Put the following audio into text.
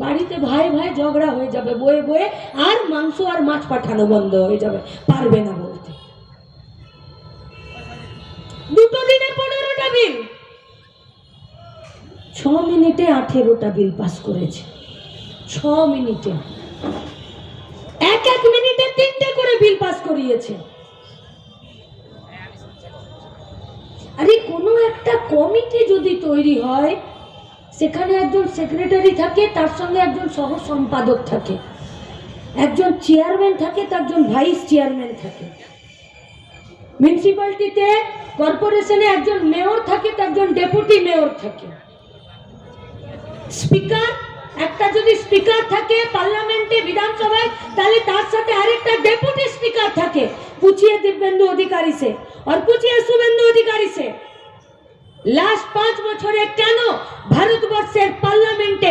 বাড়িতে ভাই ভাই ঝগড়া হয়ে যাবে বয়ে বয়ে, আর মাংস আর মাছ পাঠানো বন্ধ হয়ে যাবে, পারবে না বলতে। দুটো দিনে 15টা বিল, 6 মিনিটে 18টা বিল পাস করেছে। 6 মিনিটে, এক মিনিটে 3টে করে বিল পাস করিয়েছে। আরে কোনো একটা কমিটি যদি তৈরি হয়, সেখানে একজন সেক্রেটারি থাকে, তার সঙ্গে একজন সহ সম্পাদক থাকে, একজন চেয়ারম্যান থাকে, তার একজন ভাইস চেয়ারম্যান থাকে। মিউনিসিপ্যালিটিতে, কর্পোরেশনে একজন মেয়র থাকে, তার একজন ডেপুটি মেয়র থাকে। স্পিকার, একটা যদি স্পিকার থাকে পার্লামেন্টে, বিধানসভায়, তাহলে তার সাথে আরেকটা ডেপুটি স্পিকার থাকে। पूछिए दिव्येंदु अधिकारी से और पूछिए शुभेंदु अधिकारी से, लास्ट 5 বছরে কেন ভারতবর্ষের পার্লামেন্টে